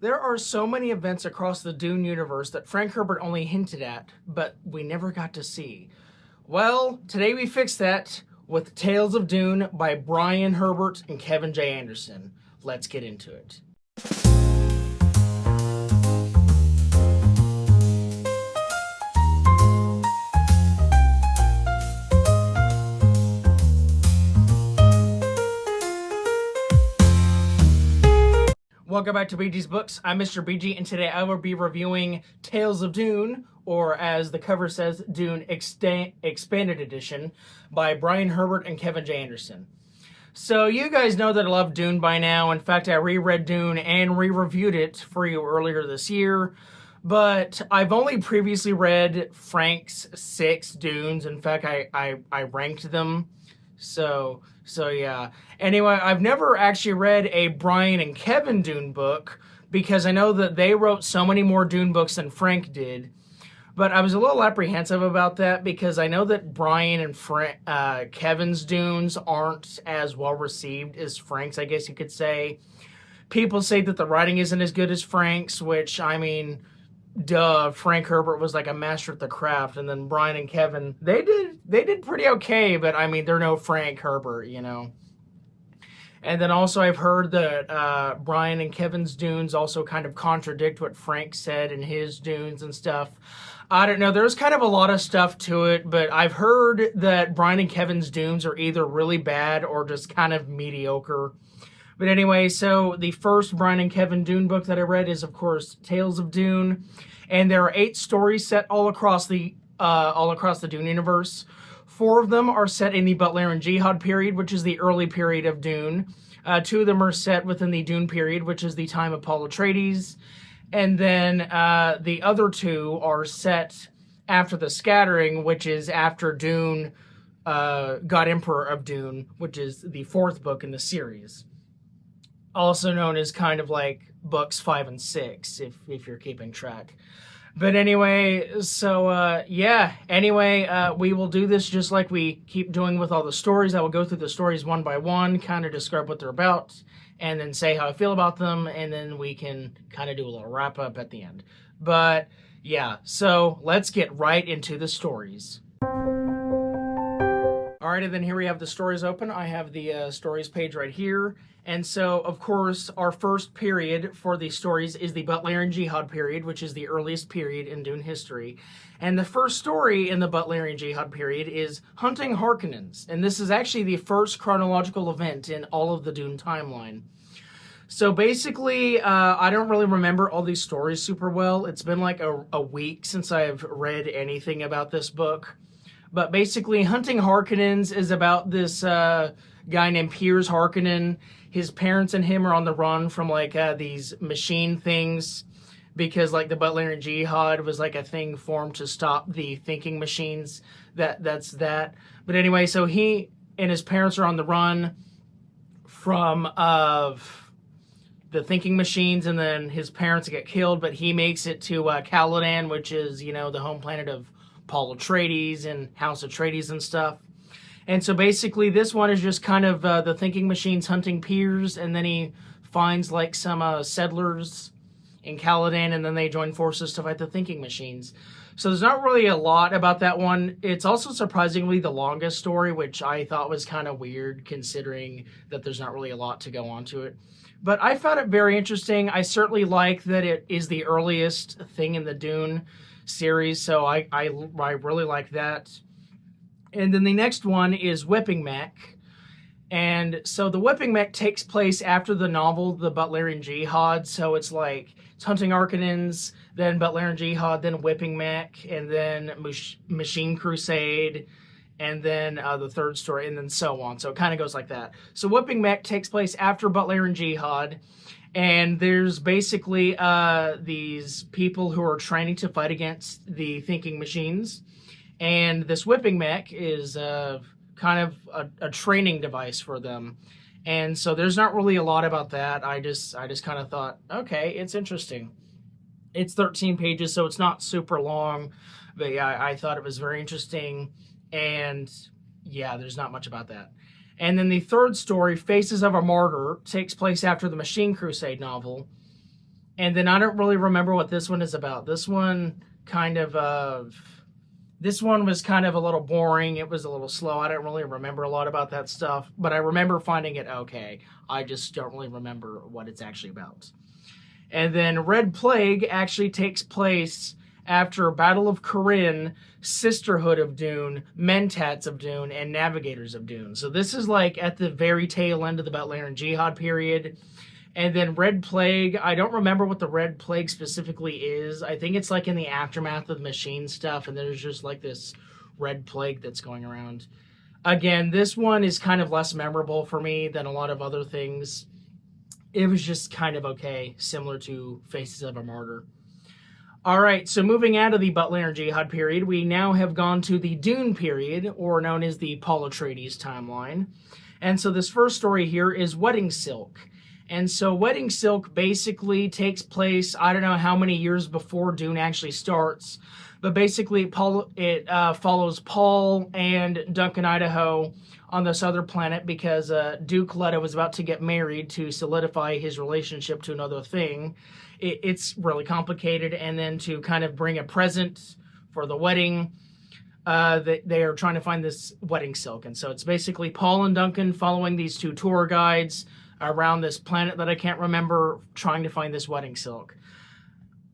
There are so many events across the Dune universe that Frank Herbert only hinted at, but we never got to see. Well, today we fix that with Tales of Dune by Brian Herbert and Kevin J. Anderson. Let's get into it. Welcome back to BG's Books. I'm Mr. BG, and today I will be reviewing Tales of Dune, or as the cover says, Dune Expanded Edition, by Brian Herbert and Kevin J. Anderson. So you guys know that I love Dune by now. In fact, I reread Dune and re-reviewed it for you earlier this year. But I've only previously read Frank's 6 Dunes. In fact, I ranked them. So yeah. Anyway, I've never actually read a Brian and Kevin Dune book because I know that they wrote so many more Dune books than Frank did. But I was a little apprehensive about that because I know that Brian and Kevin's Dunes aren't as well received as Frank's, I guess you could say. People say that the writing isn't as good as Frank's, which, I mean, duh, Frank Herbert was like a master at the craft, and then Brian and Kevin, they did pretty okay, but I mean, they're no Frank Herbert, you know. And then also I've heard that Brian and Kevin's Dunes also kind of contradict what Frank said in his Dunes and stuff. I don't know, there's kind of a lot of stuff to it, but I've heard that Brian and Kevin's Dunes are either really bad or just kind of mediocre. But anyway, so the first Brian and Kevin Dune book that I read is, of course, Tales of Dune, and there are 8 stories set all across the Dune universe. 4 of them are set in the Butlerian Jihad period, which is the early period of Dune. 2 of them are set within the Dune period, which is the time of Paul Atreides, and then the other 2 are set after the Scattering, which is after Dune got Emperor of Dune, which is the 4th book in the series. Also known as kind of like books 5 and 6, if you're keeping track. But anyway, so yeah, anyway, we will do this just like we keep doing with all the stories. I will go through the stories one by one, kind of describe what they're about, and then say how I feel about them, and then we can kind of do a little wrap up at the end. But yeah, so let's get right into the stories. Alright, and then here we have the stories open. I have the stories page right here. And so, of course, our first period for the stories is the Butlerian Jihad period, which is the earliest period in Dune history. And the first story in the Butlerian Jihad period is Hunting Harkonnens. And this is actually the first chronological event in all of the Dune timeline. So basically, I don't really remember all these stories super well. It's been like a week since I've read anything about this book. But basically, Hunting Harkonnens is about this guy named Piers Harkonnen. His parents and him are on the run from like these machine things because like the Butlerian Jihad was like a thing formed to stop the thinking machines. That's that. But anyway, so he and his parents are on the run from the thinking machines, and then his parents get killed, but he makes it to Caladan, which is, you know, the home planet of Paul Atreides and House Atreides and stuff. And so basically this one is just kind of the thinking machines hunting Piers, and then he finds like some settlers in Caladan, and then they join forces to fight the thinking machines. So there's not really a lot about that one. It's also surprisingly the longest story, which I thought was kind of weird considering that there's not really a lot to go on to it. But I found it very interesting. I certainly like that it is the earliest thing in the Dune series, so I really like that. And then the next one is Whipping Mac. And so the Whipping Mac takes place after the novel, The Butlerian Jihad. So it's like, it's Hunting Harkonnens, then Butlerian Jihad, then Whipping Mac, and then Machine Crusade, and then the third story, and then so on. So it kind of goes like that. So Whipping Mac takes place after Butlerian Jihad. And there's basically these people who are training to fight against the thinking machines. And this Whipping Mac is kind of a training device for them. And so there's not really a lot about that. I just kind of thought, okay, it's interesting. It's 13 pages, so it's not super long. But yeah, I thought it was very interesting. And yeah, there's not much about that. And then the third story, Faces of a Martyr, takes place after the Machine Crusade novel. And then I don't really remember what this one is about. This one was kind of a little boring. It was a little slow. I don't really remember a lot about that stuff, but I remember finding it okay. I just don't really remember what it's actually about. And then Red Plague actually takes place after Battle of Corinne, Sisterhood of Dune, Mentats of Dune, and Navigators of Dune. So this is like at the very tail end of the Butlerian Jihad period. And then Red Plague, I don't remember what the Red Plague specifically is. I think it's like in the aftermath of machine stuff, and there's just like this Red Plague that's going around. Again, this one is kind of less memorable for me than a lot of other things. It was just kind of okay, similar to Faces of a Martyr. All right, so moving out of the Butlerian Jihad period, we now have gone to the Dune period, or known as the Paul Atreides timeline. And so this first story here is Wedding Silk. And so Wedding Silk basically takes place, I don't know how many years before Dune actually starts, but basically it follows Paul and Duncan Idaho on this other planet because Duke Leto was about to get married to solidify his relationship to another thing. It's really complicated, and then to kind of bring a present for the wedding, they are trying to find this wedding silk. And so it's basically Paul and Duncan following these two tour guides around this planet that I can't remember, trying to find this wedding silk.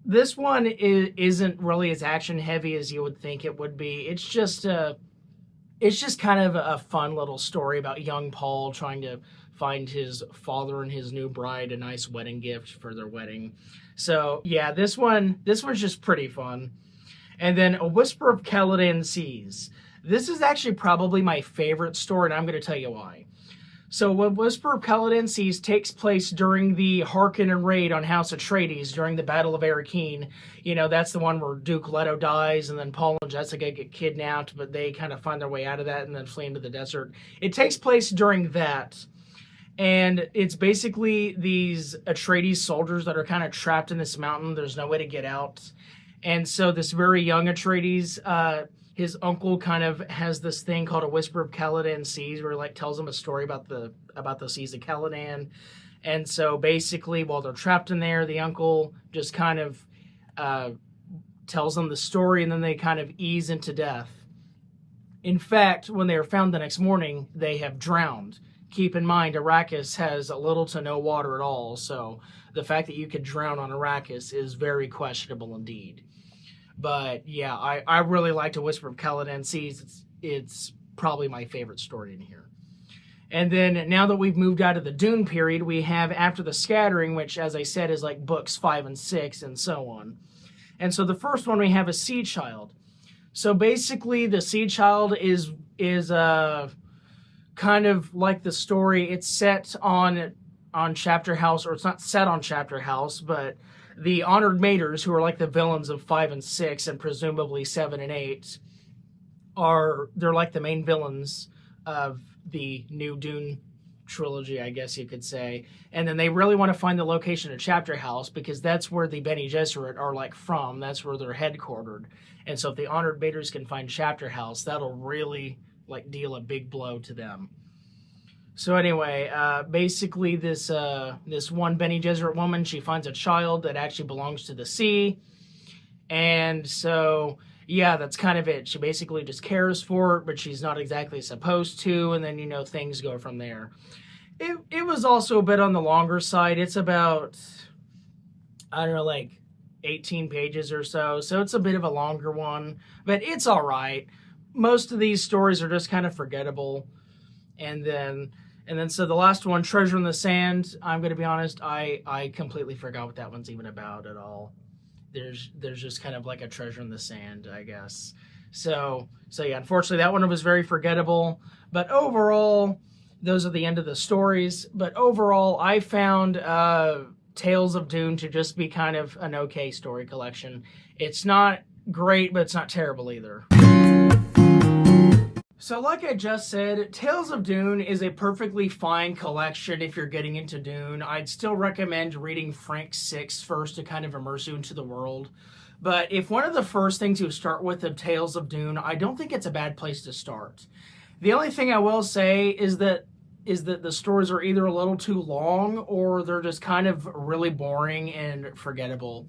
This one isn't really as action heavy as you would think it would be. It's just kind of a fun little story about young Paul trying to find his father and his new bride a nice wedding gift for their wedding. So yeah, this one's just pretty fun. And then A Whisper of Caladan Seas. This is actually probably my favorite story, and I'm going to tell you why. So A Whisper of Caladan Seas takes place during the Harkonnen raid on House Atreides during the Battle of Arrakeen. You know, that's the one where Duke Leto dies, and then Paul and Jessica get kidnapped, but they kind of find their way out of that and then flee into the desert. It takes place during that. And it's basically these Atreides soldiers that are kind of trapped in this mountain. There's no way to get out. And so this very young Atreides, his uncle kind of has this thing called A Whisper of Caladan Seas, where he like tells him a story about the seas of Caladan. And so basically, while they're trapped in there, the uncle just kind of tells them the story, and then they kind of ease into death. In fact, when they are found the next morning, they have drowned. Keep in mind, Arrakis has little to no water at all, so the fact that you could drown on Arrakis is very questionable indeed. But yeah, I really liked A Whisper of Caladan Seas. It's probably my favorite story in here. And then now that we've moved out of the Dune period, we have After the Scattering, which, as I said, is like books 5 and 6 and so on. And so the first one we have is Sea Child. So basically, the Sea Child is kind of like the story. It's set on Chapter House, or it's not set on Chapter House, but the Honored Maters, who are like the villains of 5 and 6 and presumably 7 and 8, they're like the main villains of the new Dune trilogy, I guess you could say. And then they really want to find the location of Chapter House because that's where the Bene Gesserit are like from. That's where they're headquartered. And so if the Honored Maters can find Chapter House, that'll really like deal a big blow to them. So anyway, basically this one Bene Gesserit woman, she finds a child that actually belongs to the sea. And so, yeah, that's kind of it. She basically just cares for it, but she's not exactly supposed to. And then, you know, things go from there. It was also a bit on the longer side. It's about, I don't know, like 18 pages or so. So it's a bit of a longer one, but it's all right. Most of these stories are just kind of forgettable. And then so the last one, Treasure in the Sand, I'm going to be honest, I completely forgot what that one's even about at all. There's just kind of like a treasure in the sand, I guess. So yeah, unfortunately that one was very forgettable. But overall, those are the end of the stories. But overall, I found Tales of Dune to just be kind of an okay story collection. It's not great, but it's not terrible either. So like I just said, Tales of Dune is a perfectly fine collection if you're getting into Dune. I'd still recommend reading Frank 6 first to kind of immerse you into the world. But if one of the first things you start with of Tales of Dune, I don't think it's a bad place to start. The only thing I will say is that is that the stories are either a little too long or they're just kind of really boring and forgettable.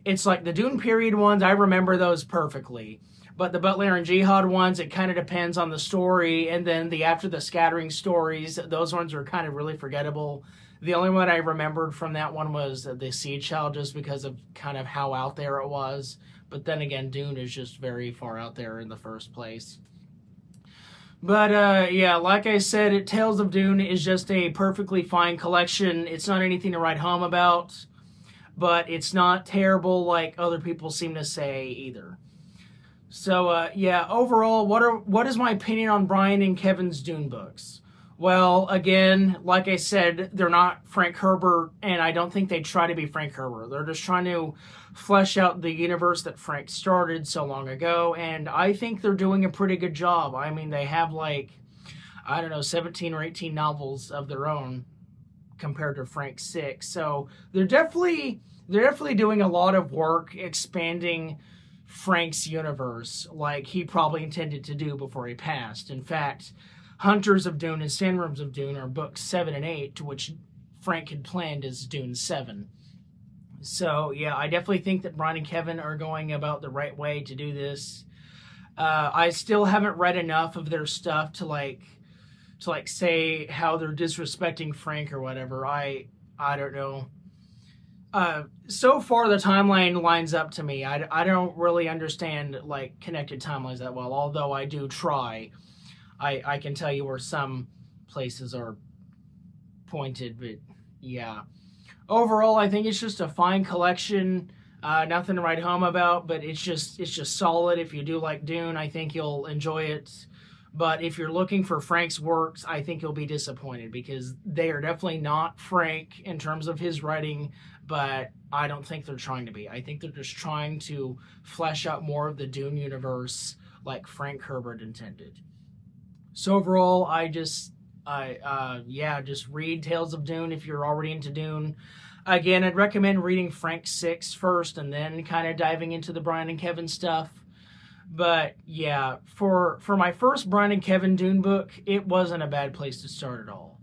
It's like the Dune period ones, I remember those perfectly. But the Butler and Jihad ones, it kind of depends on the story. And then the After the Scattering stories, those ones are kind of really forgettable. The only one I remembered from that one was the Seed Child, just because of kind of how out there it was. But then again, Dune is just very far out there in the first place. But yeah, like I said, Tales of Dune is just a perfectly fine collection. It's not anything to write home about, but it's not terrible like other people seem to say either. So yeah, overall, what is my opinion on Brian and Kevin's Dune books? Well, again, like I said, they're not Frank Herbert, and I don't think they try to be Frank Herbert. They're just trying to flesh out the universe that Frank started so long ago, and I think they're doing a pretty good job. I mean, they have like, I don't know, 17 or 18 novels of their own compared to Frank's 6. So they're definitely doing a lot of work expanding Frank's universe like he probably intended to do before he passed. In fact, Hunters of Dune and Sandworms of Dune are books 7 and 8, which Frank had planned as Dune 7. So yeah, I definitely think that Brian and Kevin are going about the right way to do this. I still haven't read enough of their stuff to say how they're disrespecting Frank or whatever. I don't know. So far the timeline lines up to me. I don't really understand like connected timelines that well, although I do try. I can tell you where some places are pointed, but yeah. Overall, I think it's just a fine collection. Nothing to write home about, but it's just solid. If you do like Dune, I think you'll enjoy it. But if you're looking for Frank's works, I think you'll be disappointed because they are definitely not Frank in terms of his writing, but I don't think they're trying to be. I think they're just trying to flesh out more of the Dune universe like Frank Herbert intended. So overall, just read Tales of Dune if you're already into Dune. Again, I'd recommend reading Frank 6 first and then kind of diving into the Brian and Kevin stuff. But yeah, for my first Brian and Kevin Dune book, it wasn't a bad place to start at all.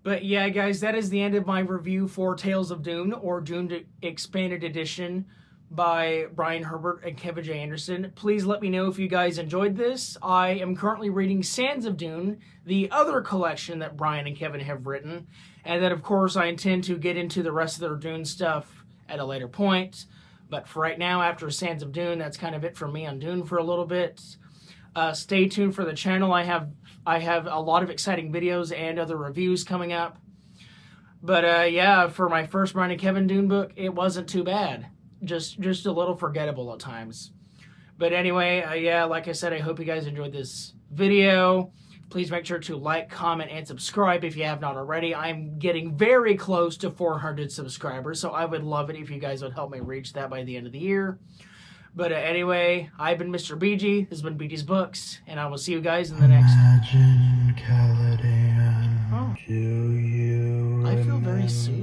But yeah, guys, that is the end of my review for Tales of Dune, or Dune Expanded Edition by Brian Herbert and Kevin J. Anderson. Please let me know if you guys enjoyed this. I am currently reading Sands of Dune, the other collection that Brian and Kevin have written. And then, of course, I intend to get into the rest of their Dune stuff at a later point. But for right now, after Sands of Dune, that's kind of it for me on Dune for a little bit. Stay tuned for the channel. I have a lot of exciting videos and other reviews coming up. But yeah, for my first Brian and Kevin Dune book, it wasn't too bad. Just a little forgettable at times. But anyway, yeah, like I said, I hope you guys enjoyed this video. Please make sure to like, comment, and subscribe if you have not already. I'm getting very close to 400 subscribers, so I would love it if you guys would help me reach that by the end of the year. But anyway, I've been Mr. BG. This has been BG's Books, and I will see you guys in the next. Imagine Caladan. Oh. Do you I feel very soothing.